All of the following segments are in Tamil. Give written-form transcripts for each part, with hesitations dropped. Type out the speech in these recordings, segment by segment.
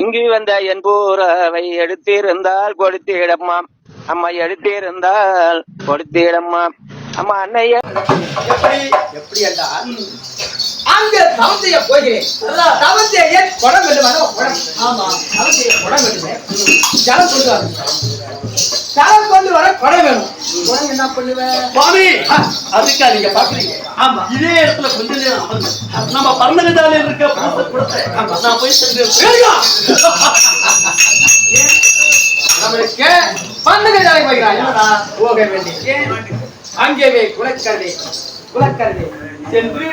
இங்கு வந்த என் பூராவை எடுத்திருந்தால் கொடுத்திடம்மா, அம்மா எடுத்திருந்தால் கொடுத்திடம்மா, அம்மா அன்னைய எப்படி என்றால் அங்க தவம் செய்ய போகிறேன். தவம் செய்ய குடம் வேண்டும். ஆமா, தவம் செய்ய குடம் வேண்டும். ஜலம் கொண்டு வர ஜலம் கொண்டு வர குடம் வேணும். குடம் என்ன பண்ணுவேன் சுவாமி? அதுக்கா நீங்க பாக்குறீங்க? ஆமா, இதே இடத்துல கொஞ்ச நேரம் அமர்ந்து நம்ம பர்ணகஜாலையில் இருக்க பூசை குடத்தை நான் போய் சென்று நம்மளுக்கு பர்ணகஜாலை போகிறாய் போக வேண்டிய அங்கேவே குலக்கருவே சென்று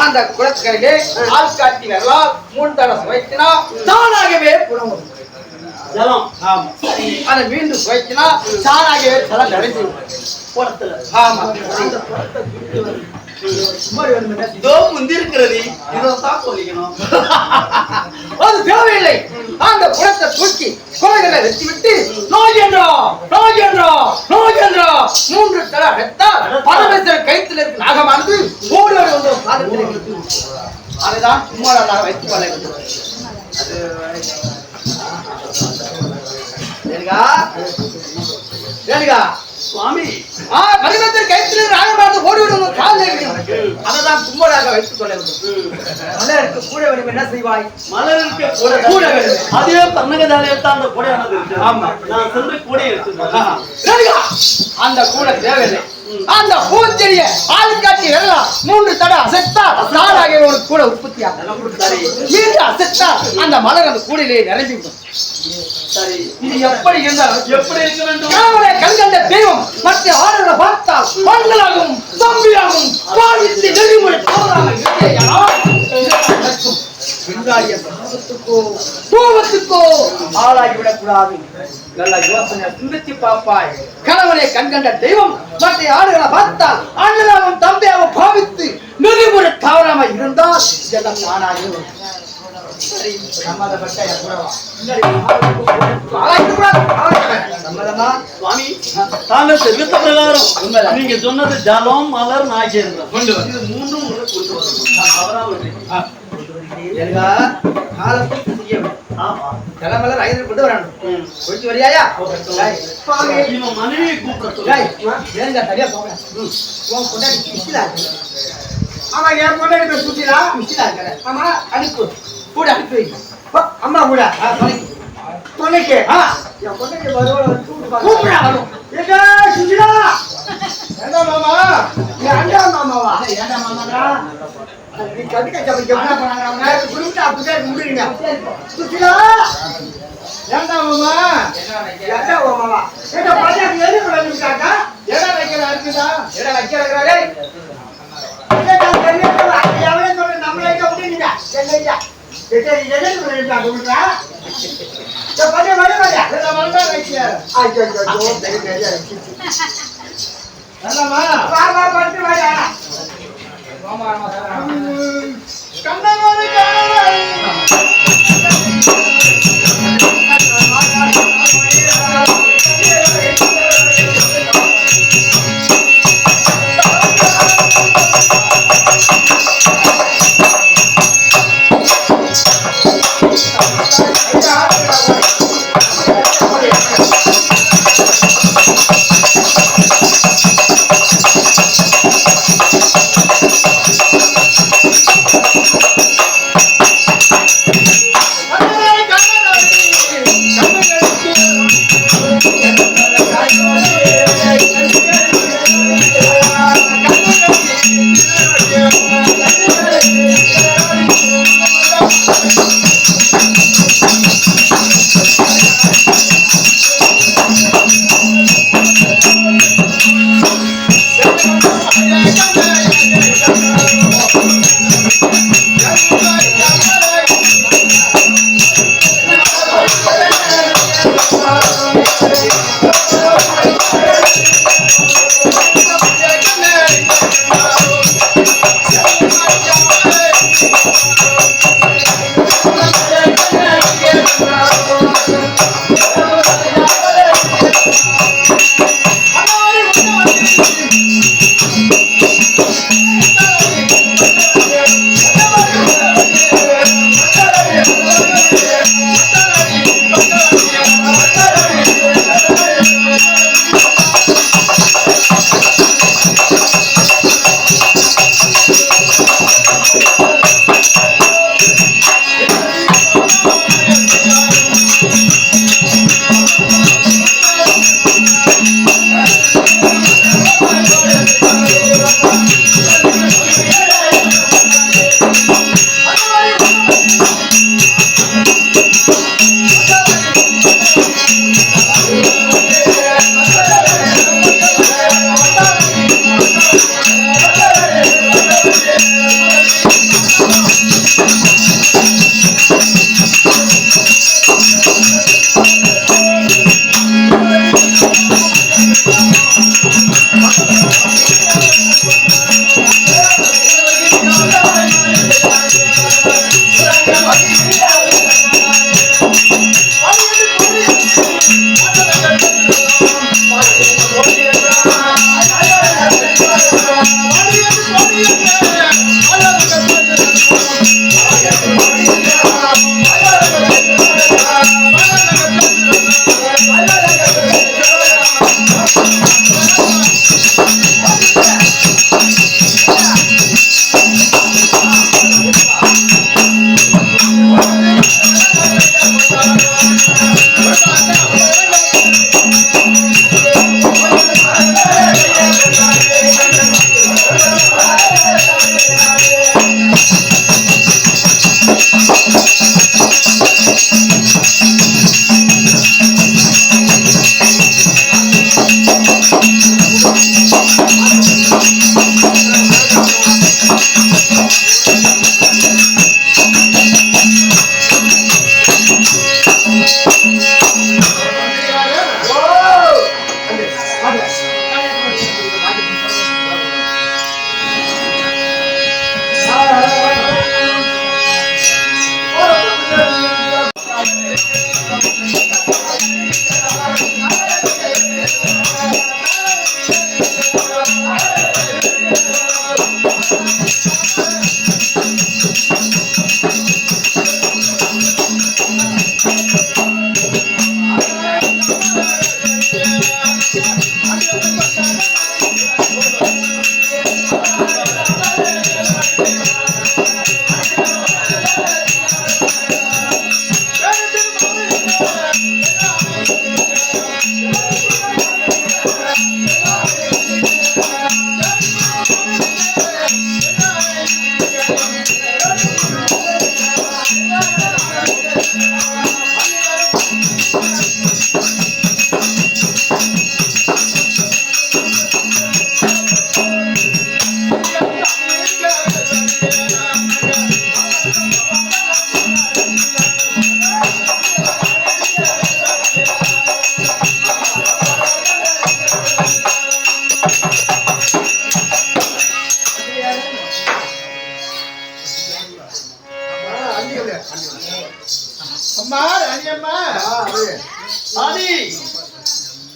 அந்த குலக்கருவே ஆள் காட்டி வரலாம். 3 தடவை சுவைத்தினா தானாகவே குணம் ஜலம். ஆமா, அதை மீண்டும் சுவைத்தினா தானாகவே ஜலம் நிறைஞ்சு குளத்துல. ஆமா, இதோ முந்திருக்கிறது, இதான் சொல்லிக்கணும். அது தேவையில்லை. அந்த குளத்தை தூக்கி குளங்களை வெட்டி விட்டு நோய் என்றோ 3 தடவை வெட்டால் பரமேஸ்வரர் கைத்தில் இருக்கு நாகமானது ஓடி வந்து பாதத்தில் அதுதான் சும்மா வைத்து கொள்ள வேண்டும். சுவாமி, பரமேஸ்வரர் கைத்தில் நாகமானது ஓடி விடுவது அதைதான் கும்பலாக வைத்துக் கொள்ள வேண்டும். மலருக்கு கூட வேண்டும். என்ன செய்வாய்? மலருக்கு கூட வேண்டும். அதே பர்ணகஜாலையத்தான் அந்த கூடையானது இருக்கு. ஆமா, நான் சென்று கூடை எடுத்து அந்த கூட தேவையில்லை. அந்த பூஞ்செடிய ஆள் காட்டி வரலாம். 3 தடவை அசைத்தா நாளாக ஒரு கூட உற்பத்தி ஆகும். அசைத்தா அந்த மலர் அந்த கூடையிலே நிறைஞ்சிவிடும். சரி, இது எப்படி இருந்தாலும் எப்படி இருக்க வேண்டும்? கண்கண்ட தெய்வம் மற்ற ஆளுநரை பார்த்தால் மண்களாகவும் தம்பியாகவும் பாதித்து நெறிமுறை கோபத்துக்கோ ஆளாகிவிடக் கூடாது. நல்ல யோசனை சிந்திச்சு பாப்பாய். கணவனை கண்கண்ட தெய்வம் மற்ற ஆளுகளை பார்த்தால் அண்ணனாகவும் தம்பியாகவும் பாவித்து நெறிமுறை தவறாம இருந்தால் இதெல்லாம் நானாகும். சுவாமி, தாங்கள் தெரிவித்த பிரகாரம் நீங்க சொன்னது ஜலம், மலர், நாகேந்திரம் கொண்டு வந்து 3 முறை கொண்டு வரணும். மனைவியை கூப்பிட ஆமா, என் பொண்ணு சுத்திலா மிஸ்டா இருக்கிற. ஆமா, அனுப்பு கூட அனுப்பி அம்மா கூட பொண்ணுக்கு என் பொண்ணுக்கு கூப்பிடா வரும். சுத்திலா ஏண்டா மாமா? ஏண்டா மாமாவா? ஏண்டா மாமாடா? நீ கட்டிக்க சபைக்கு என்ன பண்ணாங்க? அவங்க குடும்பத்தை அப்படியே முடியுங்க. சுத்திலா ஏண்டா மாமா? ஏண்டா மாமாவா? ஏண்டா பாஜக எது பண்ணிட்டாக்கா? ஏடா வைக்கிறா இருக்குதா? ஏடா வைக்கிறாரே அம்மா ராணி அம்மா ஆதி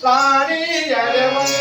ராணி அரவங்க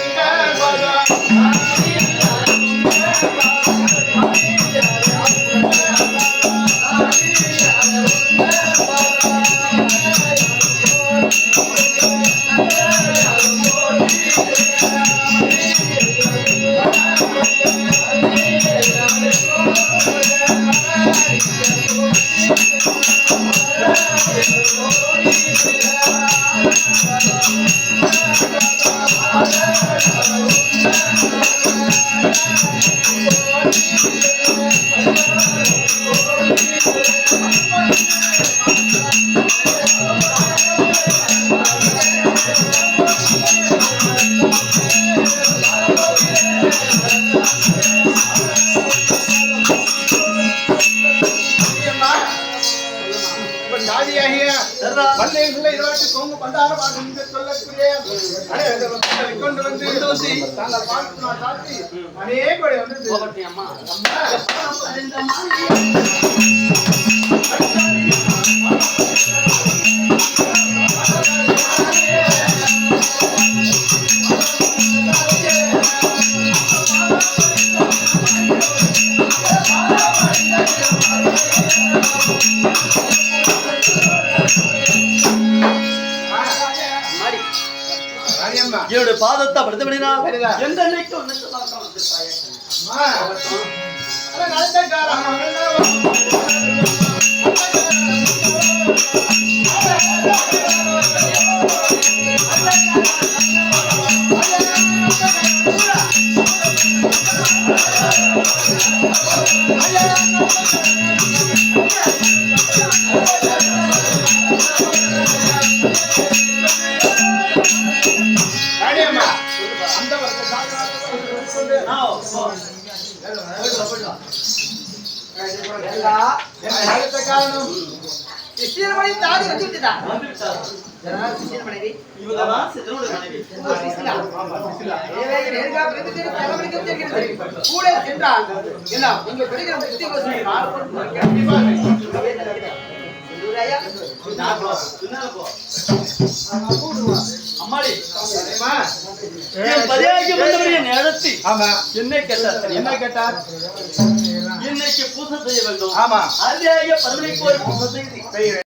பதா வல்லைகளை இருவாட்டி கோங்க பண்டார பாடுங்க சொல்லக்கூடிய கொண்டு வந்து தாங்கள் பார்த்து நான் சாத்தி அநேக வந்து போகட்டி அம்மா என்னுடைய பாதத்தை படுத்தபடினா எந்த அன்னைக்கு ஒன்னு அம்மாடி நடத்தி என்ன கேட்டார் என்ன கேட்டார் இன்னைக்கு பூசை செய்ய வேண்டும் ஆமா அதே 18 பூசை செய்து